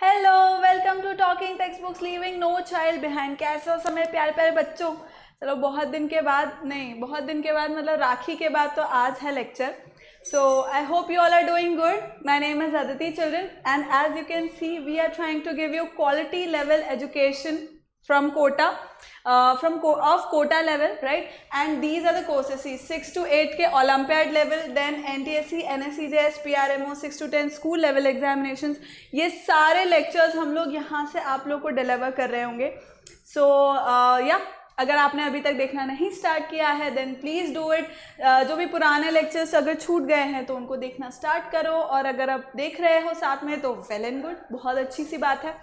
Hello, welcome to talking text books leaving no child behind. कैसे हो समय प्यारे प्यारे बच्चों। चलो बहुत दिन के बाद मतलब राखी के बाद तो आज है lecture. So I hope you all are doing good. My name is Aditi children and as you can see we are trying to give you quality level education from quota of quota level, right? And these are the courses 6 to 8 के Olympiad level, then NTSC, NSCJS, PRMO 6 to 10 school level examinations। ये सारे lectures हम लोग यहाँ से आप लोग को deliver कर रहे होंगे। So अगर आपने अभी तक देखना नहीं स्टार्ट किया है देन प्लीज़ डू इट। जो भी पुराने लेक्चर्स अगर छूट गए हैं तो उनको देखना स्टार्ट करो, और अगर आप देख रहे हो साथ में तो वेल एंड गुड, बहुत अच्छी सी बात है,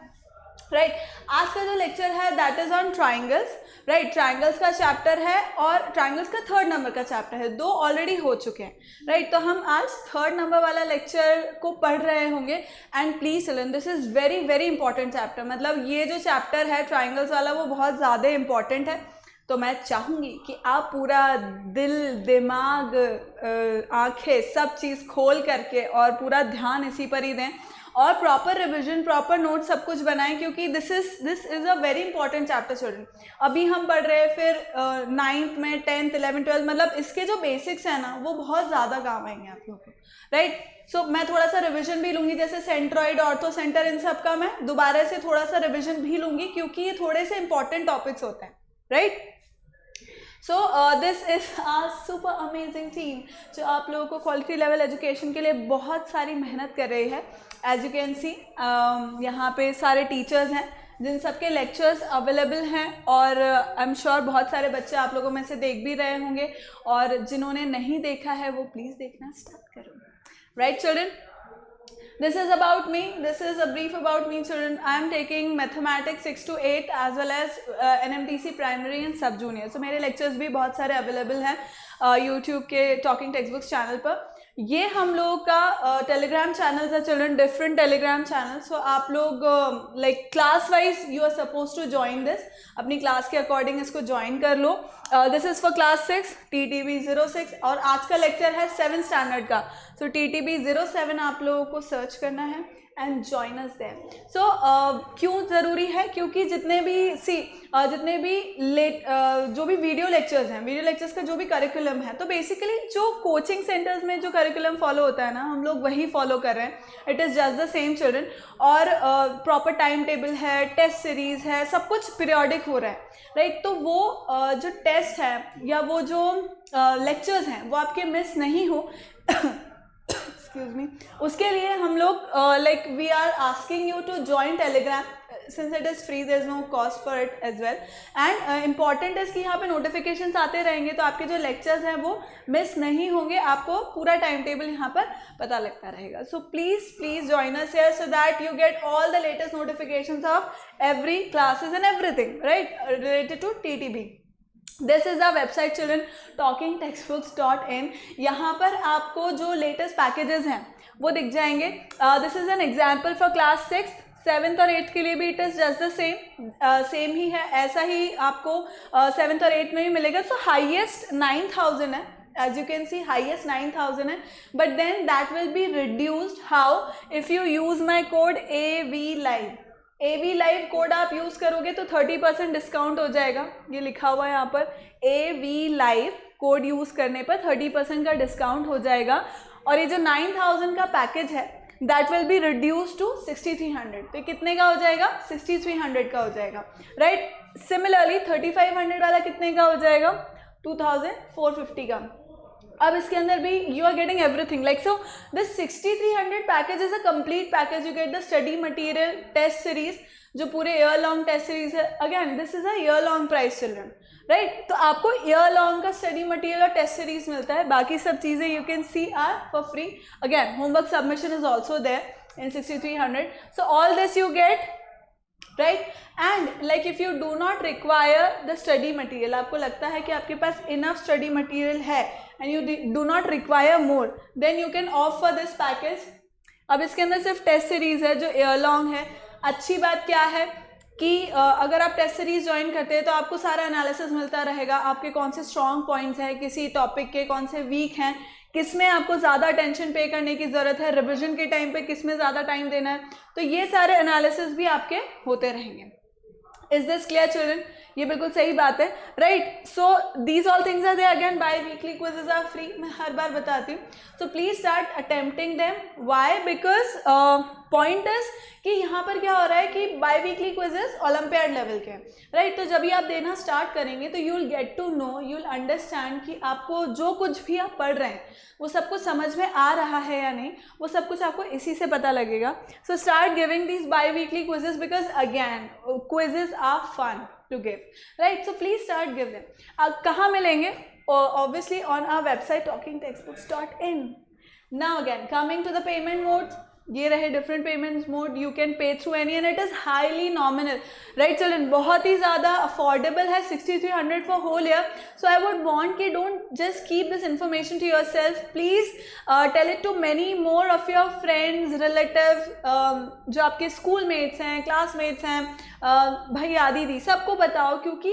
राइट। आज का जो लेक्चर है that is on triangles, right. Triangles का चैप्टर है और ट्राइंगल्स का 3rd नंबर का चैप्टर है, 2 ऑलरेडी हो चुके हैं, राइट। तो हम आज 3rd नंबर वाला लेक्चर को पढ़ रहे होंगे। And please learn, this is very very important chapter. मतलब ये जो चैप्टर है ट्राइंगल्स वाला वो बहुत ज़्यादा इंपॉर्टेंट है। तो मैं चाहूँगी कि आप पूरा दिल दिमाग आंखें सब चीज़ खोल करके और पूरा ध्यान इसी पर ही दें और प्रॉपर रिविजन, प्रॉपर नोट सब कुछ बनाएं, क्योंकि this is a very important chapter children. अभी हम पढ़ रहे हैं, फिर 9th में 10th 11th 12th, मतलब इसके जो बेसिक्स हैं ना वो बहुत ज़्यादा काम आएंगे आप लोगों को, राइट। सो मैं थोड़ा सा रिविजन भी लूँगी, जैसे सेंट्रॉइड, ऑर्थो सेंटर, इन सब का मैं दोबारा से थोड़ा सा रिविजन भी लूँगी, क्योंकि ये थोड़े से इंपॉर्टेंट टॉपिक्स होते हैं, right. So this is a super amazing team जो आप लोगों को क्वालिटी लेवल एजुकेशन के लिए बहुत सारी मेहनत कर रही है। एज यू कैन सी यहाँ पे सारे टीचर्स हैं जिन सबके लेक्चर्स अवेलेबल हैं, और आई एम श्योर बहुत सारे बच्चे आप लोगों में से देख भी रहे होंगे, और जिन्होंने नहीं देखा है वो प्लीज़ देखना स्टार्ट करो, right children. This is about me. This is a brief about me, children. I am taking mathematics 6 to 8 as well as NMTC primary and sub junior. So मेरे lectures भी बहुत सारे available हैं YouTube के Talking Textbooks channel पर। ये हम लोगों का टेलीग्राम चैनल है children, different Telegram channel. So आप लोग like class wise you are suppose to join this, अपनी क्लास के अकॉर्डिंग इसको ज्वाइन कर लो। This is for class 6 TTB 06, और आज का लेक्चर है 7th स्टैंडर्ड का। सो TTB 07 आप लोगों को सर्च करना है एंड जॉइन अस देयर। सो क्यों ज़रूरी है, क्योंकि जितने भी जो भी वीडियो लेक्चर्स हैं, वीडियो लेक्चर्स का जो भी करिकुलम है, तो बेसिकली जो कोचिंग सेंटर्स में जो करिकुलम फॉलो होता है ना, हम लोग वही फॉलो कर रहे हैं। It is just the same children, और प्रॉपर टाइम टेबल है, टेस्ट सीरीज है, सब कुछ पीरियोडिक हो रहा है, राइट। तो वो जो टेस्ट है या वो जो लेक्चर्स हैं वो आपके मिस नहीं हो एक्सक्यूज मी, उसके लिए हम लोग like we are asking you to join Telegram since it is free, there is no cost for it as well. And important is कि यहाँ पे नोटिफिकेशंस आते रहेंगे, तो आपके जो लेक्चर्स हैं वो मिस नहीं होंगे, आपको पूरा टाइम टेबल यहाँ पर पता लगता रहेगा। So please join us here so that you get all the latest notifications of every classes and everything, right, related to TTB। This is the website children, talkingtextbooks.in। यहाँ पर आपको जो लेटेस्ट पैकेजेस हैं वो दिख जाएंगे। This is an example for class 6, 7th और 8th के लिए भी it is just the same ही है, ऐसा ही आपको 7th और 8th में भी मिलेगा। सो हाइएस्ट 9000 है, as you can see highest 9000 है, but then that will be reduced how if you use my code AV Live code आप यूज़ करोगे तो 30% डिस्काउंट हो जाएगा। ये लिखा हुआ है यहाँ पर, AV Live कोड यूज़ करने पर 30% का डिस्काउंट हो जाएगा। और ये जो 9000 का पैकेज है that will be reduce to 6300। तो कितने का हो जाएगा? 6300 का हो जाएगा, राइट। सिमिलरली 3500 वाला कितने का हो जाएगा? 2450 का। अब इसके अंदर भी you are getting everything like so this 6300 package is a complete package. You get the study material, test series, जो पूरे ईयर लॉन्ग टेस्ट सीरीज है। Again this is a year long price children, right. तो आपको year long का study material और test series मिलता है, बाकी सब चीज़ें you can see are for free. Again homework submission is also there in 6300। So all this you get, right. And like if you do not require the study material, आपको लगता है कि आपके पास इनफ स्टडी मटेरियल है and you do not require more, then you can off for this package. अब इसके अंदर सिर्फ टेस्ट सीरीज है जो ईयर लॉन्ग है। अच्छी बात क्या है कि अगर आप टेस्ट सीरीज ज्वाइन करते हैं तो आपको सारा एनालिसिस मिलता रहेगा, आपके कौन से स्ट्रॉन्ग पॉइंट्स हैं किसी टॉपिक के, कौन से वीक हैं, किस में आपको ज़्यादा अटेंशन पे करने की ज़रूरत है, रिविजन के टाइम पे किस में ज़्यादा टाइम देना है, तो ये सारे एनालिसिस भी आपके होते रहेंगे। Is this clear children? ये बिल्कुल सही बात है, right? So these all things are there. Again bi weekly quizzes are free, मैं हर बार बताती हूँ, so please start attempting them. Why? Because point is कि यहाँ पर क्या हो रहा है कि bi weekly quizzes olympiad level के, राइट? तो जब भी आप देना स्टार्ट करेंगे तो you will get to know, you will understand कि आपको जो कुछ भी आप पढ़ रहे हैं वो सब कुछ समझ में आ रहा है या नहीं, वो सब कुछ आपको इसी से पता लगेगा। So start giving this bi weekly quizzes because again quizzes are fun to give, right? So please start give them. कहाँ मिलेंगे? Obviously on our website talkingtextbooks.in. Now again coming to the payment modes, ये रहे different payment mode. You can pay through any and it is highly nominal, right children? बहुत ही ज़्यादा affordable है, 6300 for whole year. So I would want कि don't just keep this information to yourself. Please tell it to many more of your friends, relatives, जो आपके schoolmates हैं, classmates हैं, भैया दीदी, सबको बताओ, क्योंकि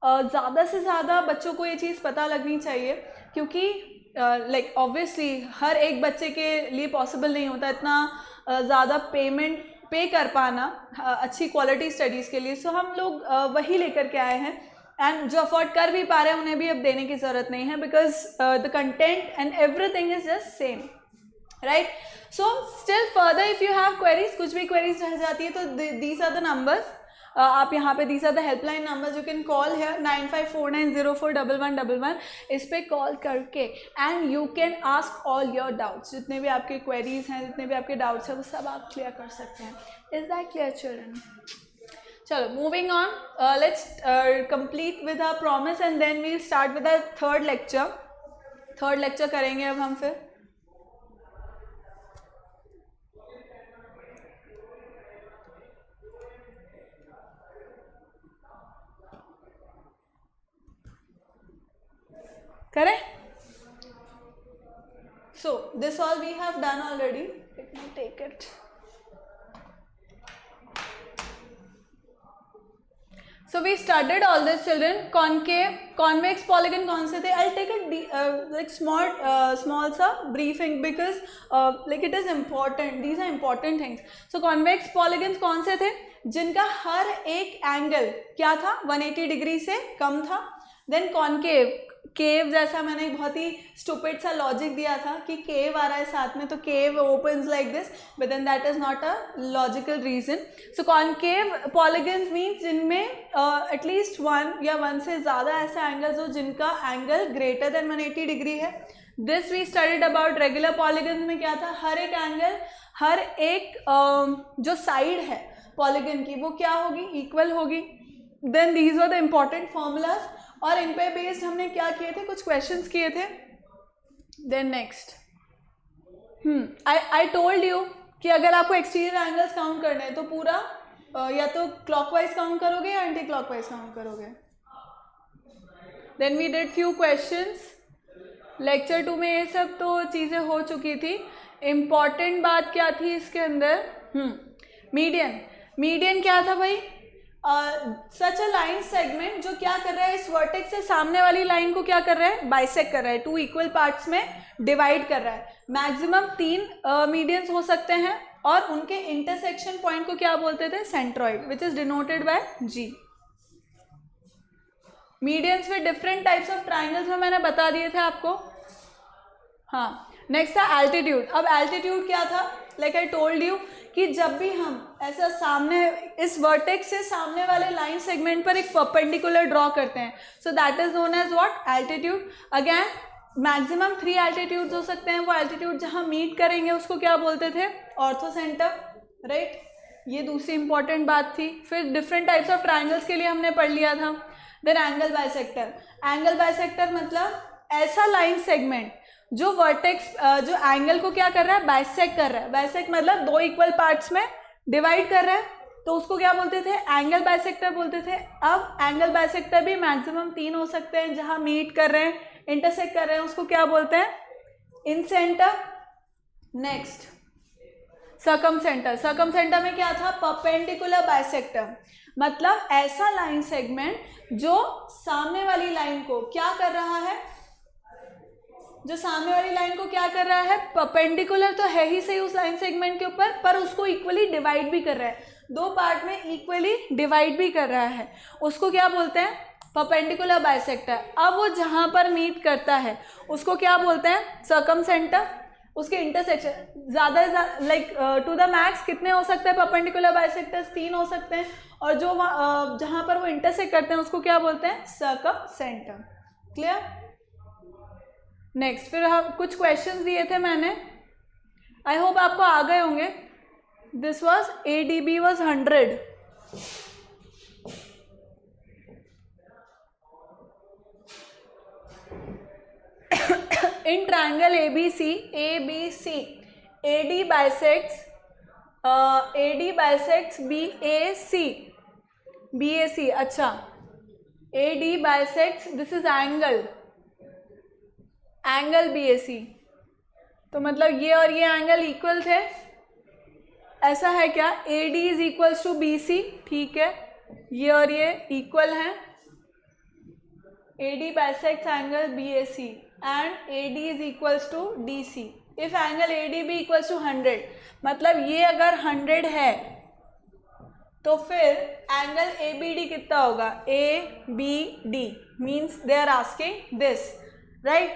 ज़्यादा से ज़्यादा बच्चों को ये चीज़ पता लगनी चाहिए, क्योंकि लाइक ऑब्वियसली हर एक बच्चे के लिए पॉसिबल नहीं होता इतना ज़्यादा पेमेंट पे कर पाना अच्छी क्वालिटी स्टडीज़ के लिए। सो हम लोग वही लेकर के आए हैं, एंड जो अफोर्ड कर भी पा रहे हैं उन्हें भी अब देने की ज़रूरत नहीं है, because the content and everything is just same, right? So still further if you have queries, कुछ भी क्वेरीज रह जाती है तो दीज आर द नंबर्स, आप यहाँ पे these are the helpline numbers, you can call here 9549041111, इस पे कॉल करके and you can ask all your doubts, जितने भी आपके क्वेरीज हैं, जितने भी आपके डाउट्स हैं, वो सब आप क्लियर कर सकते हैं। Is that clear children? चलो moving on, let's complete with our promise and then we start with our third lecture. Third lecture करेंगे अब हम फिर। करें? So this all we have done already. Let me take it. So we studied all this children. Concave, convex, polygon कौन से थे? I'll take a like small सा briefing because like it is important. These are important things. So convex polygons कौन से थे? जिनका हर एक angle क्या था? 180 डिग्री से कम था। Then concave, केव जैसा मैंने बहुत ही स्टूपिड सा लॉजिक दिया था कि केव आ रहा है साथ में, तो cave opens like this, but then that is not a logical reason. So concave polygons means जिनमें एटलीस्ट वन या वन से ज़्यादा ऐसे एंगल्स हो जिनका एंगल ग्रेटर देन 180 डिग्री है। This we studied about. Regular polygons में क्या था? हर एक एंगल, हर एक जो साइड है पॉलीगन की वो क्या होगी? इक्वल होगी। Then these are the important formulas, और इन पे बेस्ड हमने क्या किए थे? कुछ क्वेश्चंस किए थे। Then next I told you कि अगर आपको एक्सटीरियर एंगल्स काउंट करने हैं तो पूरा या तो क्लॉकवाइज काउंट करोगे या एंटी क्लॉकवाइज काउंट करोगे। Then we did few questions. Lecture 2 में ये सब तो चीज़ें हो चुकी थी। इम्पॉर्टेंट बात क्या थी इसके अंदर? मीडियन। मीडियन क्या था भाई? सच अ लाइन सेगमेंट जो क्या कर रहा है? इस वर्टेक्स से सामने वाली लाइन को क्या कर रहा है? बाइसेक्ट कर रहा है, 2 इक्वल पार्ट्स में डिवाइड कर रहा है। मैक्सिमम 3 मीडियंस हो सकते हैं, और उनके इंटरसेक्शन पॉइंट को क्या बोलते थे? Centroid, which is denoted by G. Medians में डिफरेंट टाइप्स ऑफ ट्राइंगल्स में मैंने बता दिए थे आपको। हाँ, नेक्स्ट था एल्टीट्यूड। अब एल्टीट्यूड क्या था? लाइक आई टोल्ड यू कि जब भी हम ऐसा सामने इस वर्टेक्स से सामने वाले लाइन सेगमेंट पर एक परपेंडिकुलर ड्रॉ करते हैं, so that is known as what? Altitude. Again maximum 3 altitudes हो सकते हैं। वो एल्टीट्यूड जहाँ मीट करेंगे उसको क्या बोलते थे? ऑर्थोसेंटर, राइट? ये दूसरी इंपॉर्टेंट बात थी। फिर डिफरेंट टाइप्स ऑफ ट्राइंगल्स के लिए हमने पढ़ लिया था। Then angle bisector. Angle bisector मतलब ऐसा लाइन सेगमेंट जो वर्टेक्स जो एंगल को क्या कर रहा है? बाइसेक्ट कर रहा है। बाइसेक्ट मतलब 2 इक्वल पार्ट्स में डिवाइड कर रहा है, तो उसको क्या बोलते थे? एंगल बाइसेक्टर बोलते थे। अब एंगल बाइसेक्टर भी मैक्सिमम 3 हो सकते हैं, जहां मीट कर रहे हैं, इंटरसेक्ट कर रहे हैं, उसको क्या बोलते हैं? इनसेंटर। नेक्स्ट सर्कमसेंटर। सर्कमसेंटर में क्या था? परपेंडिकुलर बाइसेक्टर, मतलब ऐसा लाइन सेगमेंट जो सामने वाली लाइन को क्या कर रहा है? जो सामने वाली लाइन को क्या कर रहा है, परपेंडिकुलर तो है ही सही उस लाइन सेगमेंट के ऊपर, पर उसको इक्वली डिवाइड भी कर रहा है, दो पार्ट में इक्वली डिवाइड भी कर रहा है, उसको क्या बोलते हैं, परपेंडिकुलर बाइसेक्टर। अब वो जहाँ पर मीट करता है उसको क्या बोलते हैं, सर्कमसेंटर। उसके इंटरसेक्शन ज़्यादा लाइक टू द मैक्स कितने हो सकते हैं परपेंडिकुलर बाइसेक्टर्स, 3 हो सकते हैं, और जो जहाँ पर वो इंटरसेक्ट करते हैं उसको क्या बोलते हैं, सर्कमसेंटर। क्लियर? नेक्स्ट फिर हम कुछ क्वेश्चंस दिए थे मैंने, आई होप आपको आ गए होंगे। This was ADB was 100, in triangle ABC AD bisects BAC अच्छा, AD bisects this is angle BAC, तो मतलब ये और ये एंगल इक्वल थे, ऐसा है क्या, AD is equals to BC, ठीक है, ये और ये इक्वल हैं, AD bisects angle BAC and AD is equals to DC if angle ADB equals to 100, मतलब ये अगर 100 है तो फिर एंगल ABD कितना होगा, ABD means they are asking this, right.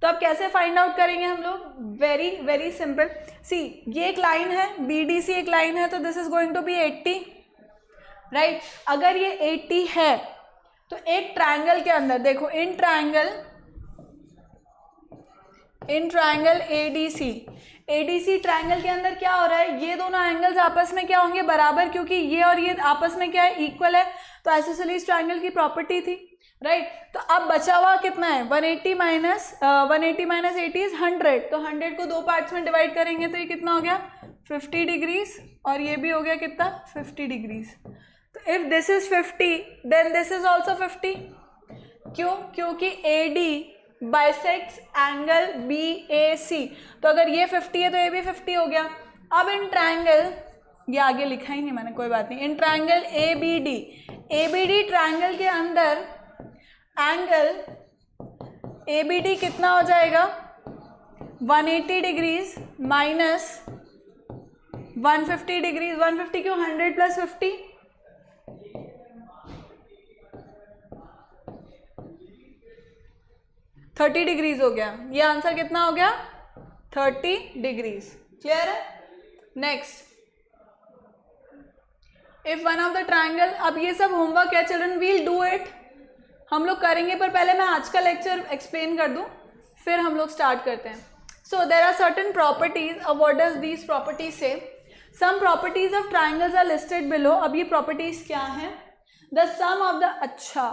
तो अब कैसे फाइंड आउट करेंगे हम लोग, वेरी वेरी सिंपल, सी ये एक लाइन है, BDC एक लाइन है, तो this is going to be 80, right. अगर ये 80 है तो एक ट्रायंगल के अंदर देखो, इन ट्रायंगल ADC ट्रायंगल के अंदर क्या हो रहा है, ये दोनों एंगल्स आपस में क्या होंगे, बराबर, क्योंकि ये और ये आपस में क्या है, इक्वल है, तो आइसोसेलेस ट्रायंगल की प्रॉपर्टी थी, राइट। तो अब बचा हुआ कितना है, 180 माइनस 80 इज 100, तो 100 को दो पार्ट्स में डिवाइड करेंगे तो ये कितना हो गया, 50 डिग्रीज, और ये भी हो गया कितना, 50 डिग्रीज। तो if this is 50 then this is also 50, क्यों, क्योंकि AD बाइसेक्ट्स एंगल BAC, तो अगर ये 50 है तो ये भी 50 हो गया। अब इन ट्रायंगल, ये आगे लिखा ही नहीं मैंने, कोई बात नहीं, इन ट्रायंगल ABD ट्रायंगल के अंदर एंगल ABD कितना हो जाएगा, 180 डिग्रीज माइनस 150 डिग्रीज, 150 क्यों, 100 प्लस 50, 30 डिग्रीज हो गया। ये आंसर कितना हो गया, 30 डिग्रीज। क्लियर है? Next, if one of the triangle, अब ये सब होमवर्क है चिल्ड्रन, वील डू इट, हम लोग करेंगे, पर पहले मैं आज का लेक्चर एक्सप्लेन कर दूं, फिर हम लोग स्टार्ट करते हैं। So there are certain properties, अब व्हाट डज दीज प्रॉपर्टीज से, some properties of triangles are listed below. अब ये प्रॉपर्टीज क्या हैं, द सम ऑफ द, अच्छा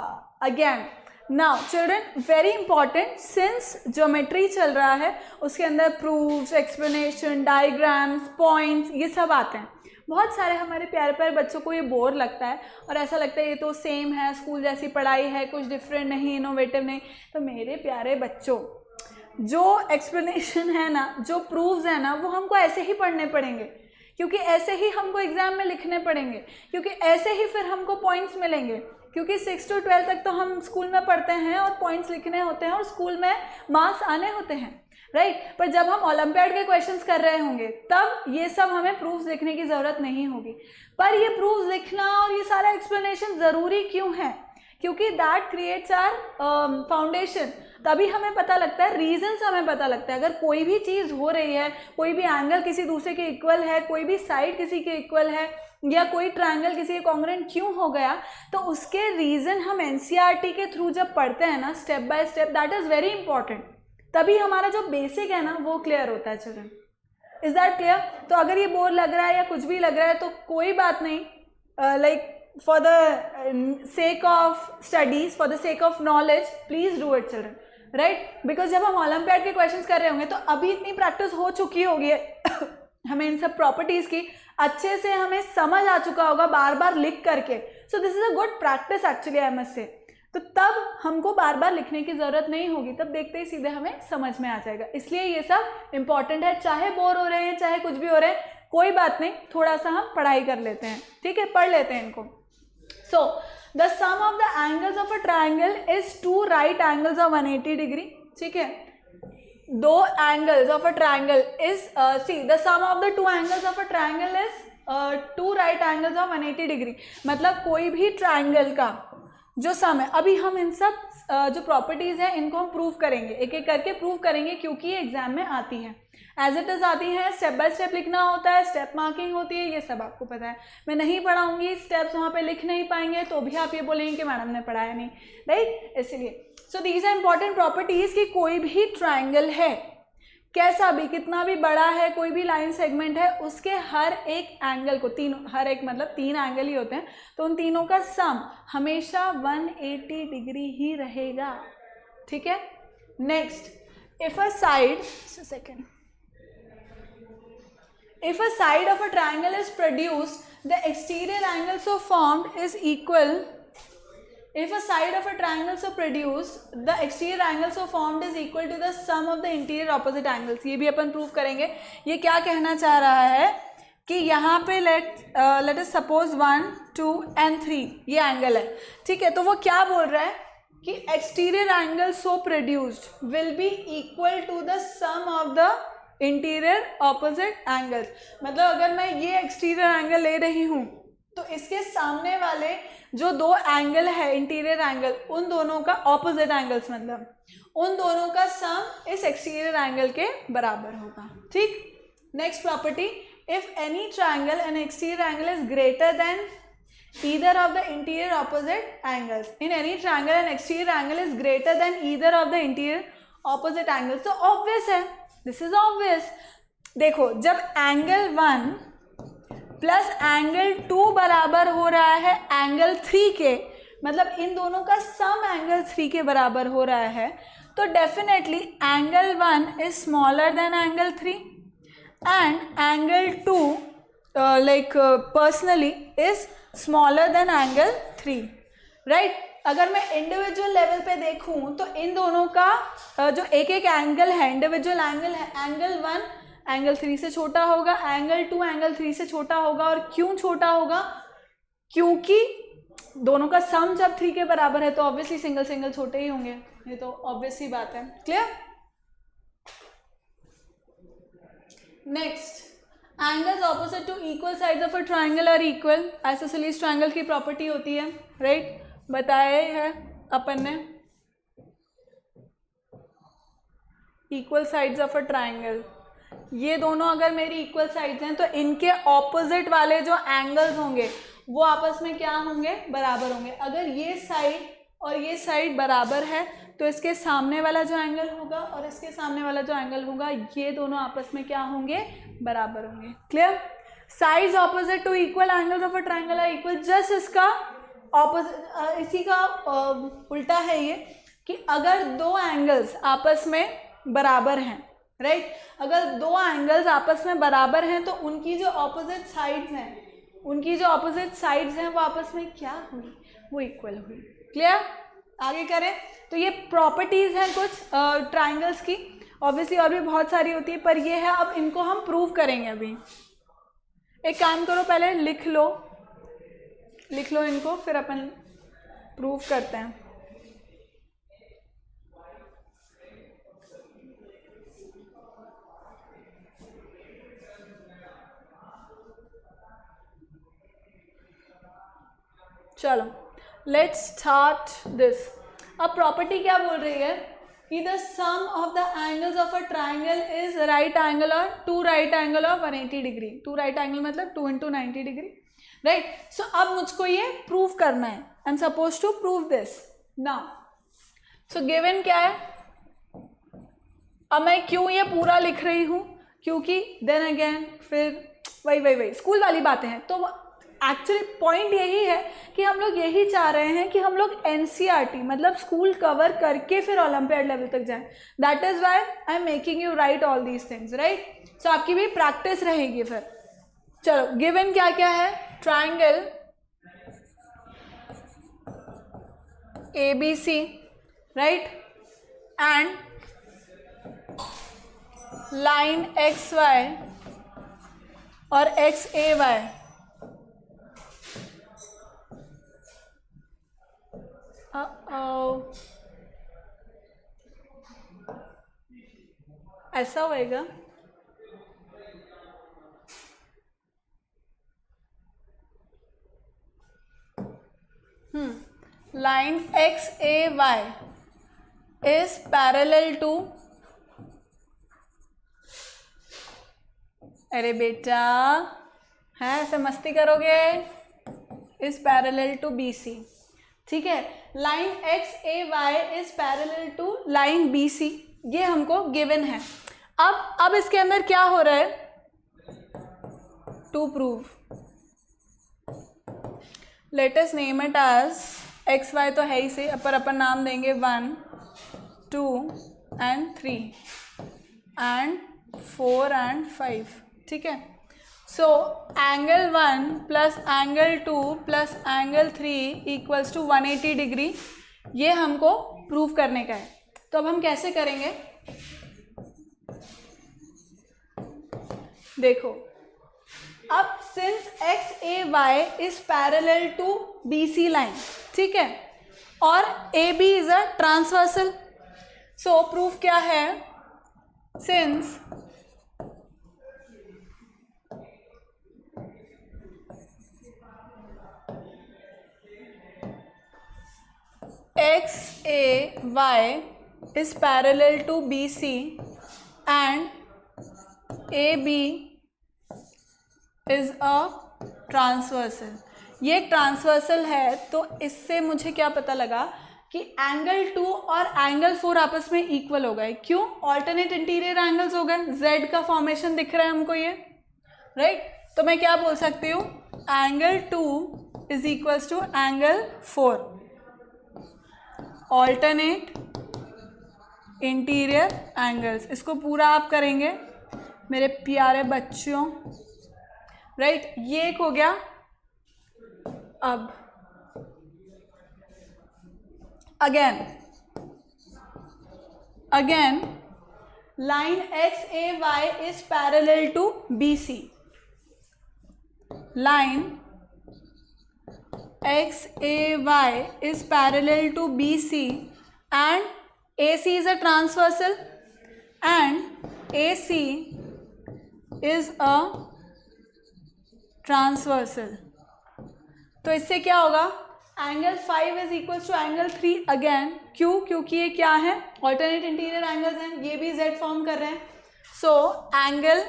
again now children very important, since geometry चल रहा है उसके अंदर प्रूफ्स, एक्सप्लेनेशन, डायग्राम्स, पॉइंट्स, ये सब आते हैं। बहुत सारे हमारे प्यारे प्यारे बच्चों को ये बोर लगता है और ऐसा लगता है ये तो सेम है, स्कूल जैसी पढ़ाई है, कुछ डिफरेंट नहीं, इनोवेटिव नहीं। तो मेरे प्यारे बच्चों, जो एक्सप्लेनेशन है ना, जो प्रूफ्स है ना, वो हमको ऐसे ही पढ़ने पड़ेंगे, क्योंकि ऐसे ही हमको एग्जाम में लिखने पड़ेंगे, क्योंकि ऐसे ही फिर हमको पॉइंट्स मिलेंगे, क्योंकि 6 to 12 तक तो हम स्कूल में पढ़ते हैं और पॉइंट्स लिखने होते हैं और स्कूल में मार्क्स आने होते हैं, राइट। पर जब हम ओलंपियाड के क्वेश्चंस कर रहे होंगे तब ये सब हमें प्रूफ्स लिखने की ज़रूरत नहीं होगी। पर ये प्रूफ्स लिखना और ये सारा एक्सप्लेनेशन ज़रूरी क्यों है, क्योंकि दैट क्रिएट्स आवर फाउंडेशन। तभी हमें पता लगता है, रीजंस हमें पता लगता है। अगर कोई भी चीज़ हो रही है, कोई भी एंगल किसी दूसरे के इक्वल है, कोई भी साइड किसी के इक्वल है, या कोई ट्रायंगल किसी के कॉन्ग्रुएंट क्यों हो गया, तो उसके रीज़न हम NCERT के थ्रू जब पढ़ते हैं ना, step by step, that is very important. तभी हमारा जो बेसिक है ना वो क्लियर होता है चिल्ड्रन। Is that clear? तो अगर ये बोर लग रहा है या कुछ भी लग रहा है तो कोई बात नहीं, like for the sake of studies, for the sake of knowledge, please do it children, right. Because जब हम ओलंपियाड के क्वेश्चंस कर रहे होंगे तो अभी इतनी प्रैक्टिस हो चुकी होगी हमें इन सब प्रॉपर्टीज की, अच्छे से हमें समझ आ चुका होगा बार बार लिख करके। सो this is a good practice actually, I must say. तो तब हमको बार बार लिखने की ज़रूरत नहीं होगी, तब देखते ही सीधे हमें समझ में आ जाएगा। इसलिए ये सब इंपॉर्टेंट है, चाहे बोर हो रहे हैं, चाहे कुछ भी हो रहे हैं, कोई बात नहीं, थोड़ा सा हम पढ़ाई कर लेते हैं, ठीक है, पढ़ लेते हैं इनको। So the sum of the angles of a triangle is 2 right angles of 180 degree, ठीक है। दो angles of a triangle is see the sum of the two angles of a triangle is two right angles of 180 degree. मतलब कोई भी triangle का जो सम है, अभी हम इन सब जो प्रॉपर्टीज हैं इनको हम प्रूव करेंगे, एक एक करके प्रूव करेंगे, क्योंकि ये एग्जाम में आती है, एज इट इज आती है, स्टेप बाय स्टेप लिखना होता है, स्टेप मार्किंग होती है, ये सब आपको पता है। मैं नहीं पढ़ाऊंगी, स्टेप्स वहाँ पे लिख नहीं पाएंगे तो भी आप ये बोलेंगे कि मैडम ने पढ़ाया नहीं, राइट। इसलिए so these are important properties कि कोई भी ट्राइंगल है, कैसा भी, कितना भी बड़ा है, कोई भी लाइन सेगमेंट है, उसके हर एक एंगल को, हर एक मतलब 3 एंगल ही होते हैं, तो उन तीनों का सम हमेशा 180 डिग्री ही रहेगा, ठीक है। Next, if a side of a triangle is produced, the exterior angle so formed is equal. If a side of a triangle so produced, the exterior angle so formed is equal to the sum of the interior opposite angles। ये भी अपन prove करेंगे। ये क्या कहना चाह रहा है कि यहाँ पे लेट अस सपोज 1, 2 and 3 ये एंगल है, ठीक है। तो वो क्या बोल रहा है कि exterior angle so produced will be equal to the sum of the interior opposite angles. मतलब अगर मैं ये एक्सटीरियर एंगल ले रही हूँ तो इसके सामने वाले जो दो एंगल है इंटीरियर एंगल, उन दोनों का ऑपोजिट एंगल्स, मतलब उन दोनों का सम इस एक्सटीरियर एंगल के बराबर होगा, ठीक। Next property, if any triangle and exterior angle is greater than either of the interior opposite angles, in any triangle an exterior angle is greater than either of the interior opposite angles। तो obvious है, this is obvious। देखो, जब angle 1 plus angle 2 बराबर हो रहा है angle 3 के, मतलब इन दोनों का सम एंगल 3 के बराबर हो रहा है, तो definitely angle 1 is smaller than angle 3 and angle 2 personally is smaller than angle 3, right. अगर मैं इंडिविजुअल लेवल पे देखूं तो इन दोनों का जो एक एक एंगल है, इंडिविजुअल एंगल है, एंगल 1 एंगल 3 से छोटा होगा, एंगल 2 एंगल 3 से छोटा होगा। और क्यों छोटा होगा? क्योंकि दोनों का सम जब 3 के बराबर है तो ऑब्वियसली सिंगल सिंगल छोटे ही होंगे, ये तो ऑब्वियस ही बात है। Clear? Next, angles opposite to equal sides of a triangle are equal. Isosceles triangle की प्रॉपर्टी होती है, राइट, बताया है अपन ने। Equal sides of a triangle, ये दोनों अगर मेरी इक्वल साइड्स हैं तो इनके ऑपोजिट वाले जो एंगल्स होंगे वो आपस में क्या होंगे? बराबर होंगे। अगर ये साइड और ये साइड बराबर है तो इसके सामने वाला जो एंगल होगा और इसके सामने वाला जो एंगल होगा, ये दोनों आपस में क्या होंगे? बराबर होंगे। Clear? Sides opposite to equal angles of a triangle are equal. Just इसका ऑपोजिट, इसी का उल्टा है ये कि अगर दो एंगल्स आपस में बराबर हैं, राइट, अगर दो एंगल्स आपस में बराबर हैं तो उनकी जो ऑपोजिट साइड्स हैं, वो आपस में क्या हुई? वो इक्वल हुई। क्लियर? आगे करें तो ये प्रॉपर्टीज हैं कुछ ट्राइंगल्स की, ऑब्वियसली और भी बहुत सारी होती है, पर ये है, अब इनको हम प्रूव करेंगे। अभी एक काम करो, पहले लिख लो इनको, फिर अपन प्रूव करते हैं। चलो, लेट्स स्टार्ट दिस। अब प्रॉपर्टी क्या बोल रही है कि the sum of the angles of a triangle is right angle और two right angle of 180 degree. Two right angle मतलब 2 × 90 डिग्री, राइट। सो अब मुझको ये प्रूव करना है, I am suppose to prove this now. So given क्या है? अब मैं क्यों ये पूरा लिख रही हूँ? क्योंकि देन अगेन फिर वही स्कूल वाली बातें हैं। तो एक्चुअली पॉइंट यही है कि हम लोग यही चाह रहे हैं कि हम लोग NCERT मतलब स्कूल कवर करके फिर ओलंपियाड लेवल तक जाएं। That is why I am making you write all these things, right. So आपकी भी प्रैक्टिस रहेगी फिर। चलो, गिवन क्या क्या है? Triangle ABC, right, and line XY और XAY ऐसा होएगा, line XAY is parallel to, अरे बेटा है ऐसे मस्ती करोगे, is parallel to BC, ठीक है। Line XAY is parallel to line BC, ये हमको गिवन है। अब इसके अंदर क्या हो रहा है, to prove, let us name it as XY तो है ही से, पर अपन नाम देंगे 1, 2 and 3 and 4 and 5, ठीक है। So angle 1 plus angle 2 plus angle 3 equals to 180 degree, ये हमको प्रूव करने का है। तो अब हम कैसे करेंगे, देखो, अब since XAY is parallel to BC line, ठीक है, और AB is a transversal, so proof क्या है, since XAY is parallel to BC and AB is a transversal, ये ट्रांसवर्सल है, तो इससे मुझे क्या पता लगा कि एंगल 2 और एंगल 4 आपस में इक्वल हो गए। क्यों, ऑल्टरनेट इंटीरियर एंगल्स हो गए, Z का फॉर्मेशन दिख रहा है हमको ये, राइट। तो मैं क्या बोल सकती हूँ, angle 2 is equals to angle 4, alternate interior angles. इसको पूरा आप करेंगे मेरे प्यारे बच्चों, राइट। ये एक हो गया। अब again line XAY is parallel to BC, line XAY is parallel to BC and AC is a transversal and AC is a transversal, तो इससे क्या होगा, angle 5 is equal to angle 3 again. क्यों, क्योंकि ये क्या है, ऑल्टरनेट इंटीरियर एंगल्स हैं, ये भी Z फॉर्म कर रहे हैं। So angle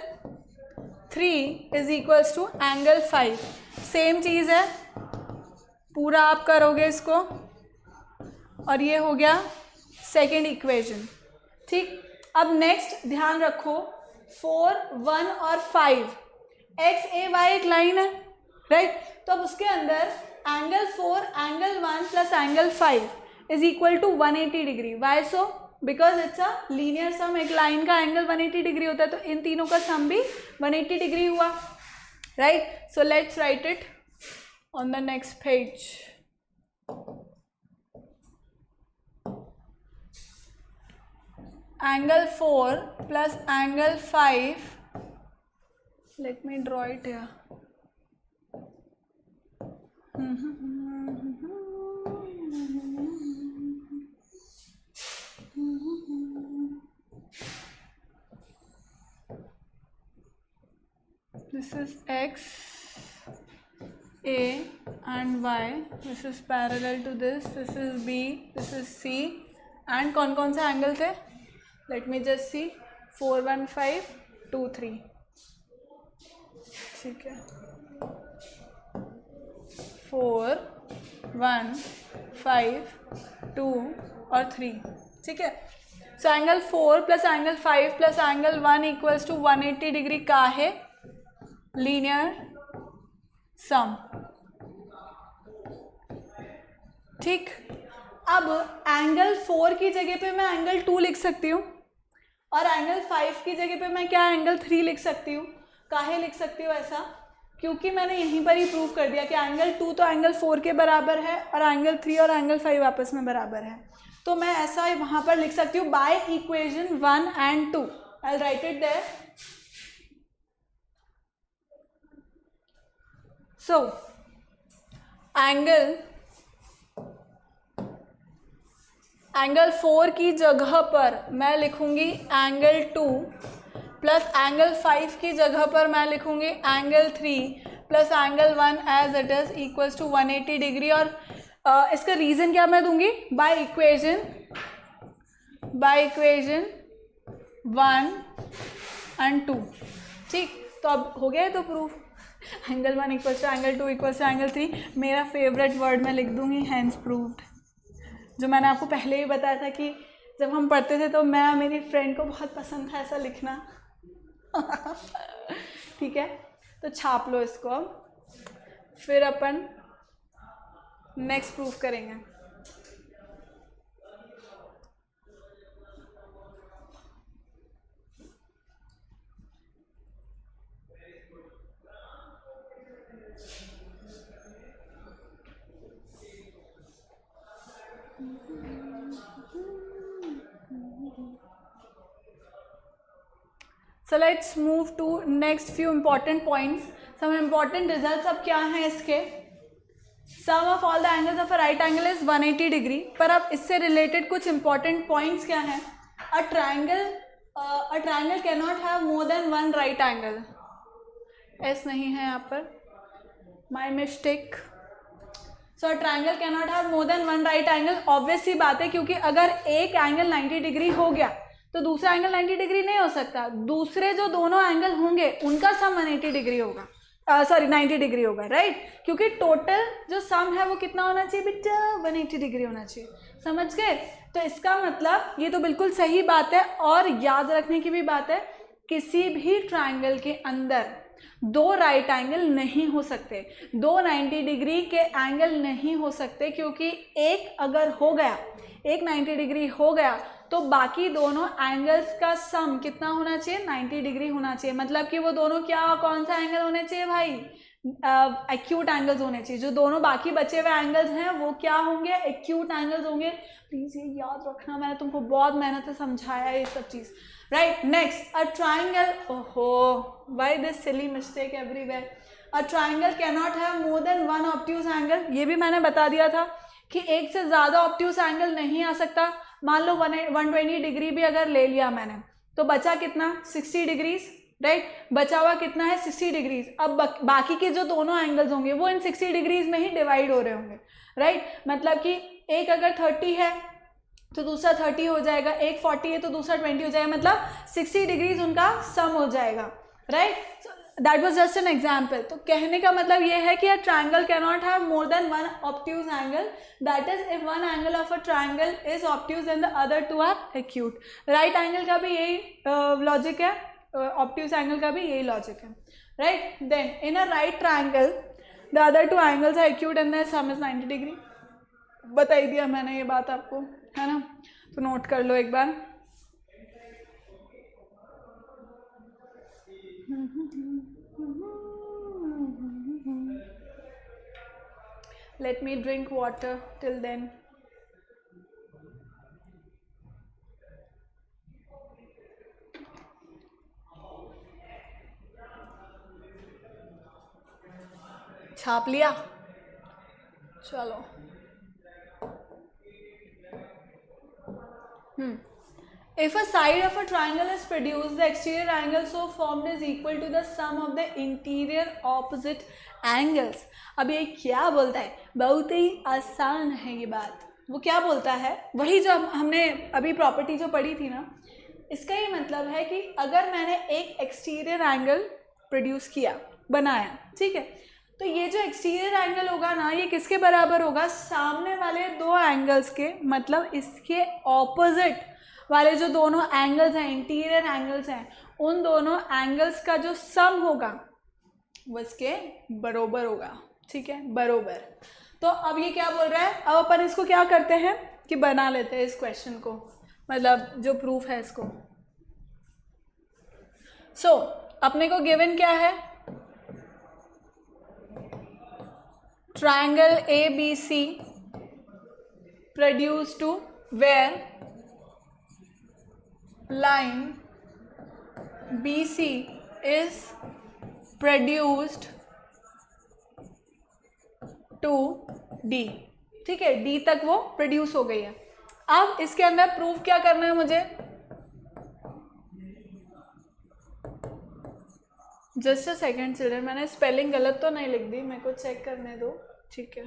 3 is equals to angle 5, same चीज़ है, पूरा आप करोगे इसको, और ये हो गया सेकेंड इक्वेशन, ठीक। अब नेक्स्ट ध्यान रखो, 4, 1 और 5, XAY एक लाइन है, राइट। तो अब उसके अंदर angle 4, angle 1 plus angle 5 is equal to 180 degree. Why so, because it's a linear sum, एक लाइन का एंगल 180 डिग्री होता है, तो इन तीनों का सम भी 180 डिग्री हुआ, right. So let's write it on the next page. Angle 4 plus angle 5, let me draw it here. This is X, A and Y, this is parallel to this is B, this is C, and कौन से angle थे, let me just see, 4, 1, 5, 2, 3, ठीक है, 4, 1, 5, 2 और 3, ठीक है। So angle 4 plus angle 5 plus angle 1 equals to 180 degree का है लीनियर सम, ठीक। अब एंगल 4 की जगह पे मैं एंगल 2 लिख सकती हूँ, और एंगल 5 की जगह पे मैं क्या एंगल 3 लिख सकती हूँ। काहे लिख सकती हूँ ऐसा, क्योंकि मैंने यहीं पर ही प्रूव कर दिया कि एंगल 2 तो एंगल 4 के बराबर है, और एंगल 3 और एंगल 5 आपस में बराबर है, तो मैं ऐसा वहाँ पर लिख सकती हूँ by equation 1 and 2। I write it there. So angle 4 की जगह पर मैं लिखूंगी एंगल 2 प्लस एंगल 5 की जगह पर मैं लिखूंगी angle 3 plus angle 1 as it is equals to 180 degree. और इसका रीजन क्या मैं दूंगी, बाय इक्वेशन 1 एंड 2। ठीक, तो अब हो गया है तो proof, angle 1 equals to angle 2 equals to angle 3। मेरा फेवरेट वर्ड मैं लिख दूंगी हैंस प्रूव्ड, जो मैंने आपको पहले ही बताया था कि जब हम पढ़ते थे तो मैं और मेरी फ्रेंड को बहुत पसंद था ऐसा लिखना। ठीक है, तो छाप लो इसको, अब फिर अपन नेक्स्ट प्रूफ करेंगे। So let's move to next few important points. Some important results अब क्या हैं इसके, sum of all the angles of a right angle is 180 degree। पर अब इससे related कुछ important points क्या हैं, a triangle cannot have more than one right angle। S नहीं है यहाँ पर, my mistake। So a triangle cannot have more than one right angle। obvious सी बात है, क्योंकि अगर एक एंगल 90 डिग्री हो गया तो दूसरा एंगल 90 डिग्री नहीं हो सकता, दूसरे जो दोनों एंगल होंगे उनका सम 180 डिग्री होगा, 90 डिग्री होगा, राइट। क्योंकि टोटल जो सम है वो कितना होना चाहिए बेटा, 180 डिग्री होना चाहिए, समझ गए। तो इसका मतलब ये तो बिल्कुल सही बात है, और याद रखने की भी बात है, किसी भी ट्राइंगल के अंदर दो राइट एंगल नहीं हो सकते, दो 90 डिग्री के एंगल नहीं हो सकते, क्योंकि एक अगर हो गया, एक 90 डिग्री हो गया तो बाकी दोनों एंगल्स का सम कितना होना चाहिए, 90 डिग्री होना चाहिए। मतलब कि वो दोनों क्या, कौन सा एंगल होने चाहिए भाई, एक्यूट एंगल्स होने चाहिए। जो दोनों बाकी बचे हुए एंगल्स हैं वो क्या होंगे, एक्यूट एंगल्स होंगे। प्लीज ये याद रखना, मैंने तुमको बहुत मेहनत से समझाया है ये सब चीज, राइट। नेक्स्ट, अ ट्राइंगल, ओहो why this silly mistake everywhere, a triangle cannot have more than one obtuse angle. ये भी मैंने बता दिया था कि एक से ज्यादा ऑब्ट्यूज एंगल नहीं आ सकता। मान लो 120 डिग्री भी अगर ले लिया मैंने, तो बचा कितना, 60 डिग्रीज, राइट। बचा हुआ कितना है, 60 डिग्रीज। अब बाकी के जो दोनों एंगल्स होंगे वो इन 60 डिग्रीज में ही डिवाइड हो रहे होंगे, राइट। मतलब कि एक अगर 30 है तो दूसरा 30 हो जाएगा, एक 40 है तो दूसरा 20 हो जाएगा, मतलब 60 डिग्रीज उनका सम हो जाएगा, right. That was just an example. तो कहने का मतलब ये है कि a triangle cannot have more than one obtuse angle, that is if one angle of a triangle is obtuse and the other two are acute. Right angle का भी यही लॉजिक है, ऑब्ट्यूज एंगल का भी यही लॉजिक है, right. Then in a right triangle the other two angles are acute and the sum is 90 degree. बता ही दिया मैंने ये बात आपको, है ना, तो नोट कर लो एक बार। Let me drink water till then. छाप लिया, चलो। If a side of a triangle is produced, the exterior angle so formed is equal to the sum of the interior opposite angles। अब ये क्या बोलता है, बहुत ही आसान है ये बात। वो क्या बोलता है, वही जो हमने अभी प्रॉपर्टी जो पढ़ी थी ना, इसका ये मतलब है कि अगर मैंने एक एक्सटीरियर एंगल प्रोड्यूस किया, बनाया, ठीक है, तो ये जो एक्सटीरियर एंगल होगा ना, ये किसके बराबर होगा, सामने वाले दो एंगल्स के, मतलब इसके ऑपोजिट वाले जो दोनों एंगल्स हैं, इंटीरियर एंगल्स हैं, उन दोनों एंगल्स का जो सम होगा वो इसके बरोबर होगा, ठीक है, बरोबर। तो अब ये क्या बोल रहा है, अब अपन इसको क्या करते हैं कि बना लेते हैं इस क्वेश्चन को, मतलब जो प्रूफ है इसको। सो अपने को गिवन क्या है, triangle ABC produce to where line BC is produced to D, ठीक है, D तक वो प्रोड्यूस हो गई है। अब इसके अंदर प्रूफ क्या करना है मुझे, जस्ट अ सेकेंड चिल्ड्रन, मैंने स्पेलिंग गलत तो नहीं लिख दी, मेरे को चेक करने दो, ठीक है।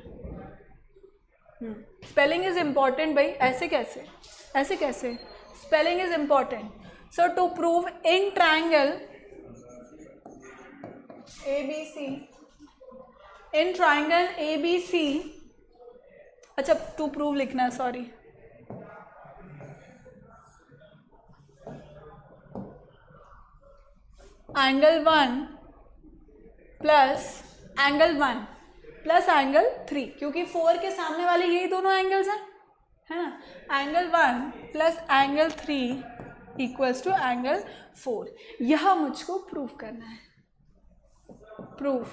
स्पेलिंग इज इम्पॉर्टेंट भाई, ऐसे कैसे, ऐसे कैसे, spelling is important. So to prove in triangle ABC, in triangle ABC, अच्छा टू प्रूव लिखना है, sorry, angle 1 plus angle 1 plus angle 3, क्योंकि 4 के सामने वाले यही दोनों एंगल्स हैं, है ना। Angle 1 plus angle 3 equals to angle 4, यह मुझको प्रूफ करना है। प्रूफ,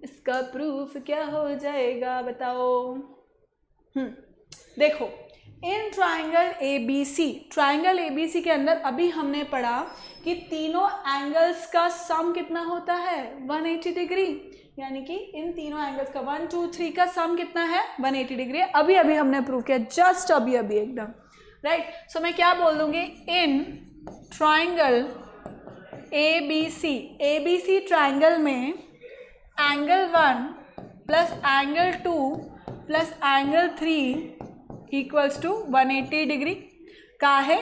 इसका प्रूफ क्या हो जाएगा बताओ। देखो इन ट्राइंगल ABC, ट्राइंगल ABC के अंदर अभी हमने पढ़ा कि तीनों एंगल्स का सम कितना होता है 180 डिग्री, यानी कि इन तीनों एंगल्स का 1 2 3 का सम कितना है 180 डिग्री। अभी अभी हमने प्रूव किया, जस्ट अभी अभी एकदम राइट। सो मैं क्या बोल दूंगी, इन ट्राइंगल ABC ट्राइंगल में angle 1 plus angle 2 plus angle 3 equals to 180 degree का है।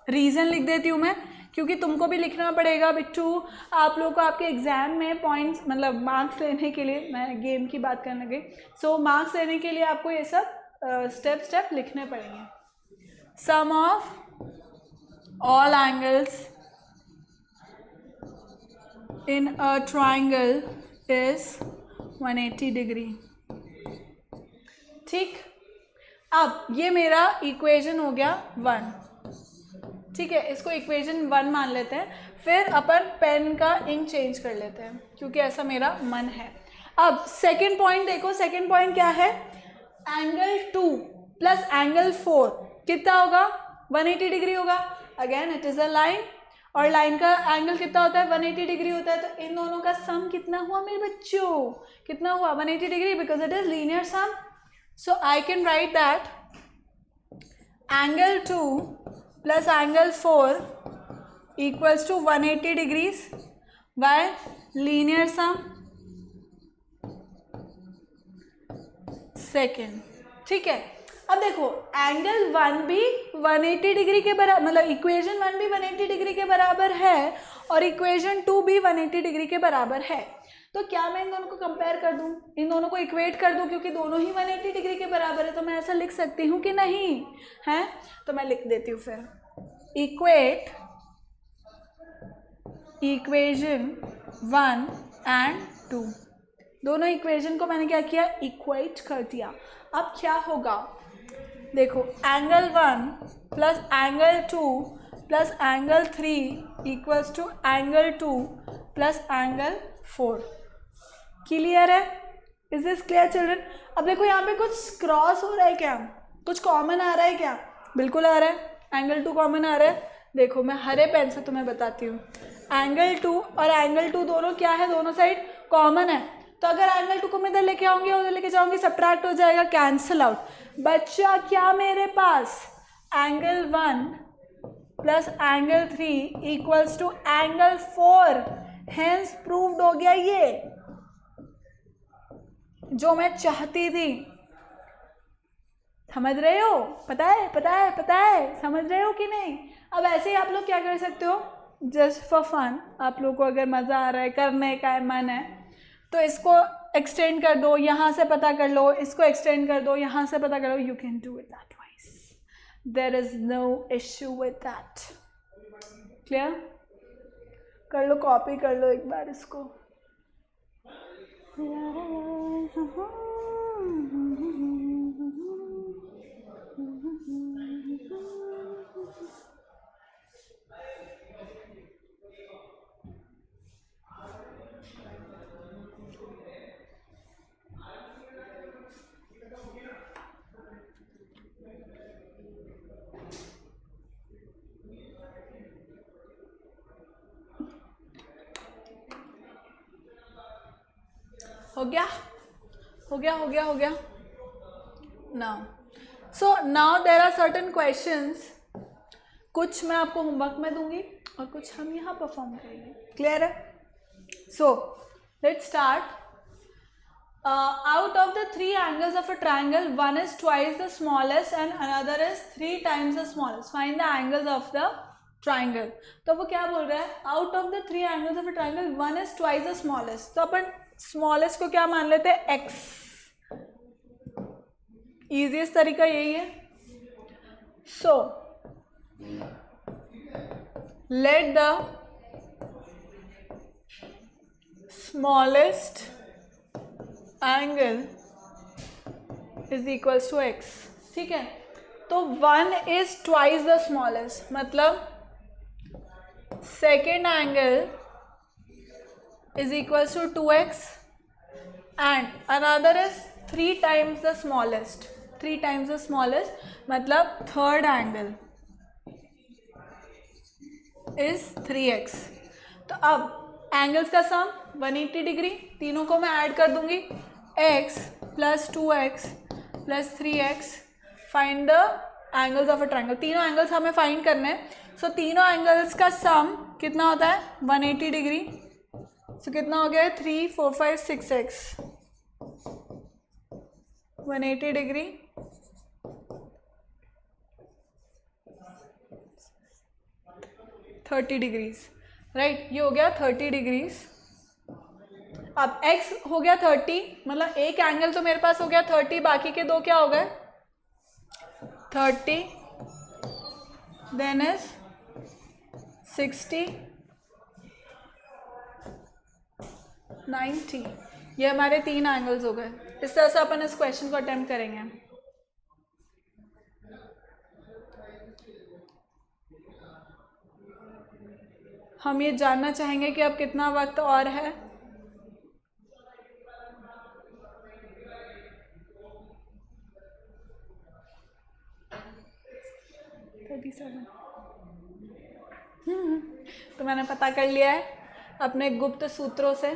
रीज़न लिख देती हूँ मैं, क्योंकि तुमको भी लिखना पड़ेगा बिट्टू, आप लोगों को आपके एग्जाम में पॉइंट्स मतलब मार्क्स लेने के लिए, मैं गेम की बात करने गई, सो मार्क्स लेने के लिए आपको ये सब स्टेप लिखने पड़ेंगे। Sum of all angles in a triangle is 180 degree, ठीक। अब ये मेरा इक्वेशन हो गया 1, ठीक है, इसको इक्वेशन 1 मान लेते हैं। फिर अपन पेन का इंक चेंज कर लेते हैं, क्योंकि ऐसा मेरा मन है। अब सेकंड पॉइंट देखो, सेकंड पॉइंट क्या है, एंगल 2 प्लस एंगल 4 कितना होगा 180 डिग्री होगा। Again it is a line, और लाइन का एंगल कितना होता है 180 डिग्री होता है, तो इन दोनों का सम कितना हुआ मेरे बच्चों, कितना हुआ 180 degree, because it is linear sum. So I can write that angle 2 plus angle 4 equals to 180 degrees by linear sum second, ठीक है। अब देखो एंगल 1 भी 180 डिग्री के बराबर, मतलब इक्वेशन 1 भी 180 डिग्री के बराबर है और इक्वेशन 2 भी 180 डिग्री के बराबर है। तो क्या मैं इन दोनों को कंपेयर कर दूं, इन दोनों को इक्वेट कर दूं, क्योंकि दोनों ही 180 डिग्री के बराबर है, तो मैं ऐसा लिख सकती हूँ कि नहीं है। तो मैं लिख देती हूँ फिर, इक्वेट इक्वेशन 1 एंड 2, दोनों इक्वेशन को मैंने क्या किया, इक्वेट कर दिया। अब क्या होगा देखो, angle 1 plus angle 2 plus angle 3 equals to angle 2 plus angle 4। Clear है, इज दिस क्लियर चिल्ड्रन। अब देखो यहाँ पे कुछ क्रॉस हो रहा है क्या, कुछ कॉमन आ रहा है क्या, बिल्कुल आ रहा है, एंगल 2 कॉमन आ रहा है। देखो मैं हरे पेन से तुम्हें बताती हूँ, एंगल 2 और एंगल 2 दोनों क्या है, दोनों साइड कॉमन है। तो अगर एंगल 2 को मैं इधर लेके आऊंगी उधर लेके जाऊंगी, सब्ट्रैक्ट हो जाएगा, कैंसिल आउट। बच्चा क्या मेरे पास angle 1 plus angle 3 equals to angle 4, hence proved हो गया ये जो मैं चाहती थी। समझ रहे हो, पता है पता है पता है, समझ रहे हो कि नहीं। अब ऐसे ही आप लोग क्या कर सकते हो, जस्ट फॉर फन, आप लोग को अगर मज़ा आ रहा है, करने का मन है, तो इसको एक्सटेंड कर दो, यहाँ से पता कर लो, इसको एक्सटेंड कर दो, यहाँ से पता कर लो, you can do it that wise, there is no issue with that. Clear, कर लो, कॉपी कर लो एक बार इसको। हो गया हो गया हो गया हो गया, now so now there are certain questions, कुछ मैं आपको होमवर्क में दूंगी और कुछ हम यहाँ परफॉर्म करेंगे, क्लियर है? So let's start. Out of the three angles of a triangle, one is twice the smallest and another is 3 times the smallest. Find the angles of the triangle. तो वो क्या बोल रहा है? Out of the three angles of a triangle, one is twice the smallest. तो अपन smallest को क्या मान लेते हैं? X. Easiest तरीका यही है. So let the smallest angle is equals to x. ठीक है, तो 1 is twice the smallest, मतलब second angle is equals to 2x and another is 3 times the smallest. 3 times the smallest मतलब third angle is 3x. तो अब angles का सम 180 degree, तीनों को मैं ऐड कर दूंगी, x plus 2x plus 3x. Find the angles of a triangle. तीनों एंगल्स हमें फाइंड करने हैं. सो तीनों एंगल्स का सम कितना होता है? 180 डिग्री. सो कितना हो गया? 3 4 5 6x. 180 degree 30 degrees, right. ये हो गया 30 डिग्रीज. अब x हो गया 30, मतलब एक एंगल तो मेरे पास हो गया 30, बाकी के दो क्या हो गए? 30 देन इज 60 90. ये हमारे 3 एंगल्स हो गए. इस तरह से अपन इस क्वेश्चन को अटेम्प्ट करेंगे. हम ये जानना चाहेंगे कि अब कितना वक्त और है. तो मैंने पता कर लिया है अपने गुप्त सूत्रों से.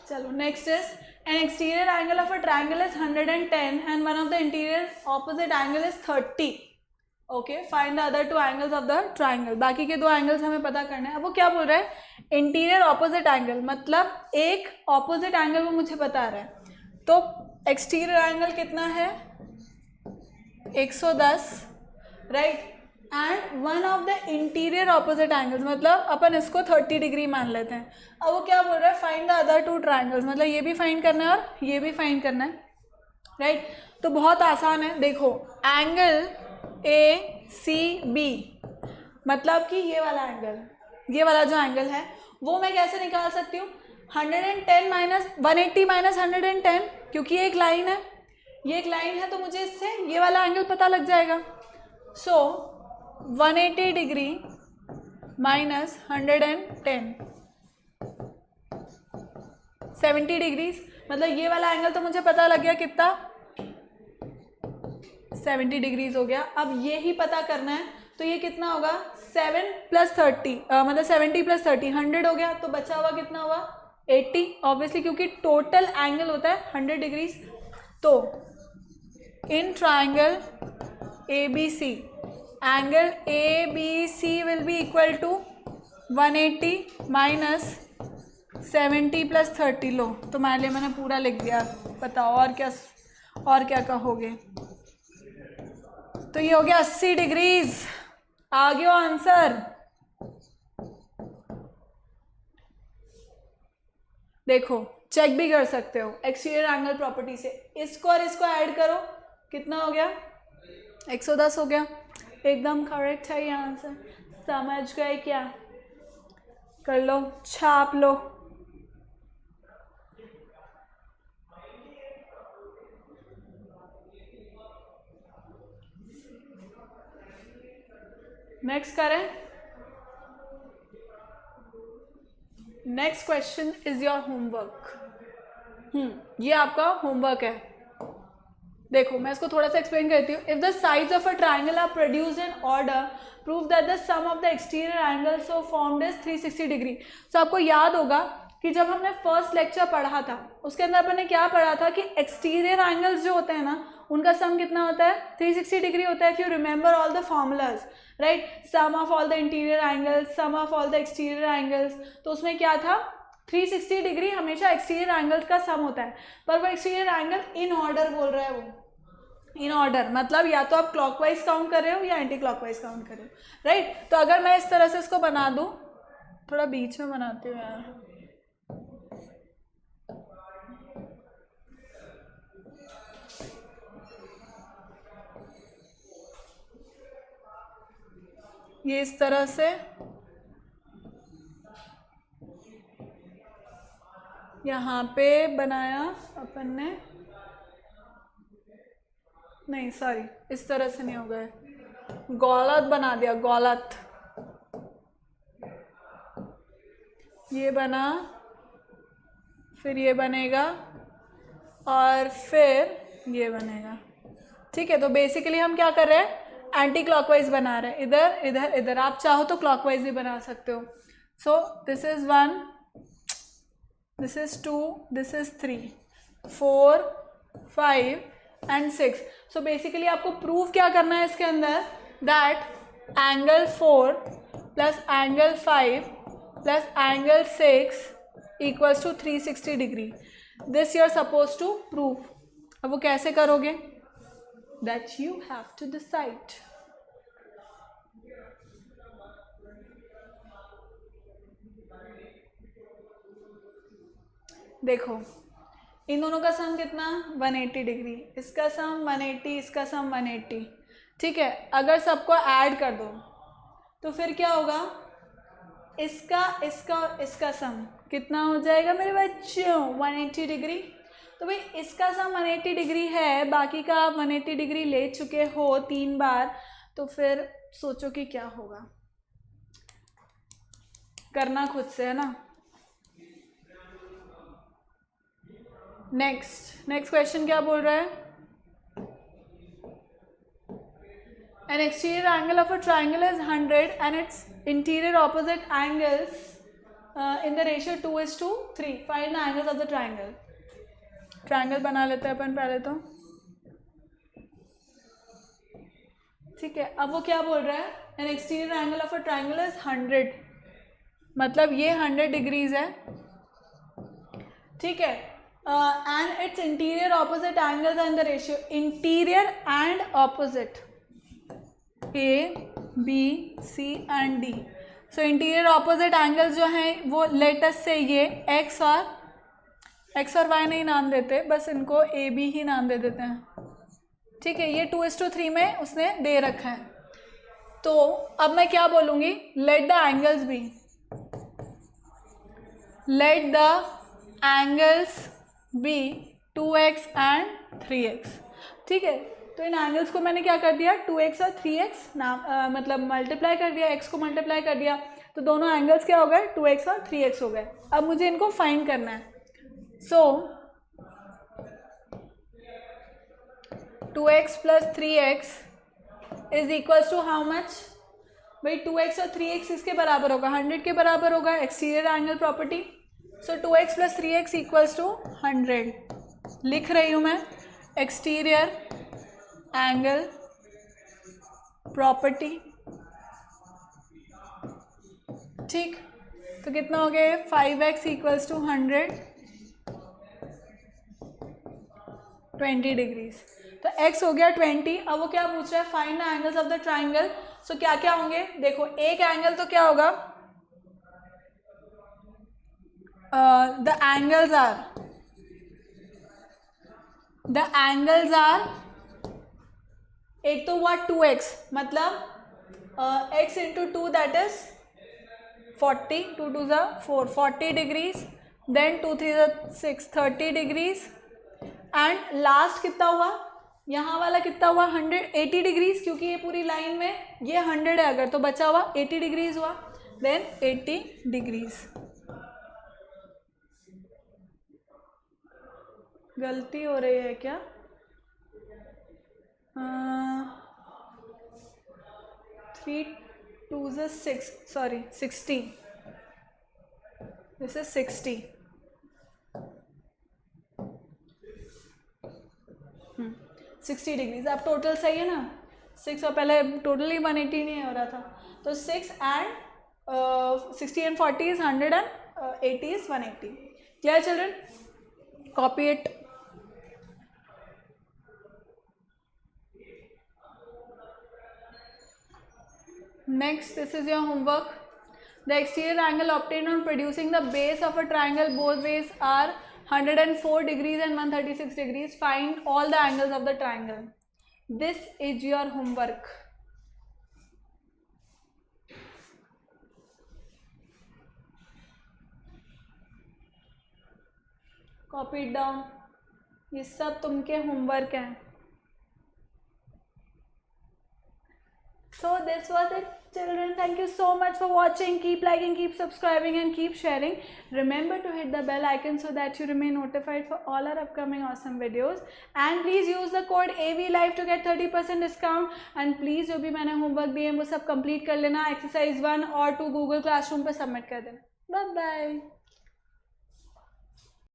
चलो next is an exterior angle of a triangle is 110 and one of the interior opposite angle is 30. Okay, find the other 2 angles of the triangle. बाकी के 2 एंगल्स हमें पता करना है. अब वो क्या बोल रहा है? इंटीरियर ऑपोजिट एंगल, मतलब एक ऑपोजिट एंगल वो मुझे बता रहा है. तो एक्सटीरियर एंगल कितना है? 110, right. And one of the interior opposite angles, मतलब अपन इसको 30 डिग्री मान लेते हैं. अब वो क्या बोल रहा है? फाइंड द अदर 2 ट्राइंगल्स, मतलब ये भी फाइंड करना है और ये भी फाइंड करना है, राइट. तो बहुत आसान है. देखो एंगल ACB, मतलब कि ये वाला एंगल, ये वाला जो एंगल है वो मैं कैसे निकाल सकती हूँ? 110 माइनस 180 माइनस 110, क्योंकि ये एक लाइन है, ये एक लाइन है, तो मुझे इससे ये वाला एंगल पता लग जाएगा. सो 180 डिग्री माइनस 110 70 डिग्रीज, मतलब ये वाला एंगल तो मुझे पता लग गया कितना? 70 डिग्रीज हो गया. अब ये ही पता करना है, तो ये कितना होगा? 7 प्लस 30 मतलब 70 प्लस 30 100 हो गया. तो बचा हुआ कितना हुआ? 80, ऑब्वियसली क्योंकि टोटल एंगल होता है 100 डिग्रीज. तो in triangle ABC, angle ABC will be equal to 180 minus 70 plus 30. लो, तुम्हारे लिए मैंने पूरा लिख दिया. बताओ और क्या कहोगे? तो ये हो गया 80 डिग्रीज. आ गया आंसर. देखो चेक भी कर सकते हो एक्सटीरियर एंगल प्रॉपर्टी से. इसको और इसको ऐड करो, कितना हो गया? 110 हो गया. एकदम करेक्ट है ये आंसर. समझ गए क्या? कर लो, छाप लो. नेक्स्ट करें. Next question is your homework. ये आपका होमवर्क है. देखो मैं इसको थोड़ा सा एक्सप्लेन करती हूँ. If the sides of a triangle are produced in order, prove that the sum of the exterior angles so formed is 360 degree. तो आपको याद होगा कि जब हमने फर्स्ट लेक्चर पढ़ा था उसके अंदर अपन ने क्या पढ़ा था कि एक्सटीरियर एंगल्स जो होते हैं ना उनका सम कितना होता है 360 डिग्री होता है. If you remember all the formulas, right, sum of all the interior angles, sum of all the exterior angles, तो उसमें क्या था 360 डिग्री हमेशा एक्सटीरियर एंगल्स का सम होता है. पर वो एक्सटीरियर एंगल इन ऑर्डर बोल रहा है, वो इन ऑर्डर मतलब या तो आप क्लॉकवाइज काउंट कर रहे हो या एंटी क्लॉकवाइज काउंट कर रहे हो, राइट. तो अगर मैं इस तरह से इसको बना दूं, थोड़ा बीच में बनाती हूँ यार, ये इस तरह से यहाँ पे बनाया अपन ने, नहीं सॉरी इस तरह से नहीं होगा, गलत बना दिया, गलत. ये बना, फिर ये बनेगा और फिर ये बनेगा. ठीक है, तो बेसिकली हम क्या कर रहे हैं, एंटी क्लॉकवाइज बना रहे हैं, इधर इधर इधर. आप चाहो तो क्लॉकवाइज भी बना सकते हो. So this is 1, this is 2, this is 3, 4, 5 and 6. So basically आपको प्रूव क्या करना है इसके अंदर, that angle 4 plus angle 5 plus angle 6 equals to 360 degree. This you are suppose to prove. अब वो कैसे करोगे, that you have to decide. देखो इन दोनों का सम कितना 180 डिग्री, इसका सम 180, इसका सम 180. ठीक है, अगर सबको ऐड कर दो तो फिर क्या होगा, इसका इसका और इसका सम कितना हो जाएगा मेरे बच्चों 180 डिग्री. तो भाई इसका सम 180 डिग्री है, बाकी का आप 180 डिग्री ले चुके हो 3 बार, तो फिर सोचो कि क्या होगा, करना खुद से है ना. नेक्स्ट क्वेश्चन क्या बोल रहा है, an exterior angle of a triangle is 100 and its interior opposite angles in the ratio 2:3. Find the angles of the triangle. Triangle बना लेते हैं अपन पहले तो. ठीक है, अब वो क्या बोल रहा है, an exterior angle of a triangle is 100, मतलब ये 100 डिग्रीज है. ठीक है, and its interior opposite angles are in the ratio, interior and opposite A, B, C and D. So interior opposite angles जो हैं वो लेटेस्ट से ये X और Y नहीं नाम देते, बस इनको A B ही नाम दे देते हैं. ठीक है, ये 2:3 में उसने दे रखा है. तो अब मैं क्या बोलूँगी, let the angles be, let the angles be 2x and 3x. ठीक है, तो इन एंगल्स को मैंने क्या कर दिया 2x और 3x नाम मतलब मल्टीप्लाई कर दिया, x को मल्टीप्लाई कर दिया, तो दोनों एंगल्स क्या हो गए 2x और 3x हो गए. अब मुझे इनको फाइंड करना है. So 2x plus 3x is equals to how much, भाई 2x और 3x इसके बराबर होगा, 100 के बराबर होगा, exterior angle property. So 2x plus 3x equals to 100. लिख रही हूँ मैं, एक्सटीरियर एंगल प्रॉपर्टी. ठीक, तो कितना हो गया 5x इक्वल्स टू 100, 20 डिग्रीज. तो x हो गया 20. अब वो क्या पूछ रहा है, find the angles of the triangle. So क्या क्या होंगे, देखो एक एंगल तो क्या होगा, द एंगल्स आर एक तो हुआ 2x मतलब x into 2 that is 40, 2 2 4, 40 degrees, then 2 3 6, 30 degrees, and last कितना हुआ, यहाँ वाला कितना हुआ 180 डिग्रीज, क्योंकि ये पूरी लाइन में ये 100 है अगर, तो बचा हुआ 80 डिग्रीज हुआ, देन 80 डिग्रीज. गलती हो रही है क्या, 3 2 6, सॉरी 60. This is 60. 60 डिग्रीज. अब टोटल सही है ना. 6 और पहले टोटली 180 नहीं हो रहा था, तो 6 and 60 and 40 is 100 and 80 is 180. Clear children? Copy it. Next, this is your homework. The exterior angle obtained on producing the base of a triangle both ways are 104 degrees and 136 degrees. Find all the angles of the triangle. This is your homework. Copy it down. ये सब तुमके homework है. So this was it, children. Thank you so much for watching. Keep liking, keep subscribing and keep sharing. Remember to hit the bell icon so that you remain notified for all our upcoming awesome videos. And please use the code AVLIVE to get 30% discount. And please जो भी मैंने homework दिए वो सब complete कर लेना. Exercise 1 और 2 Google Classroom पे submit कर देना. Bye bye.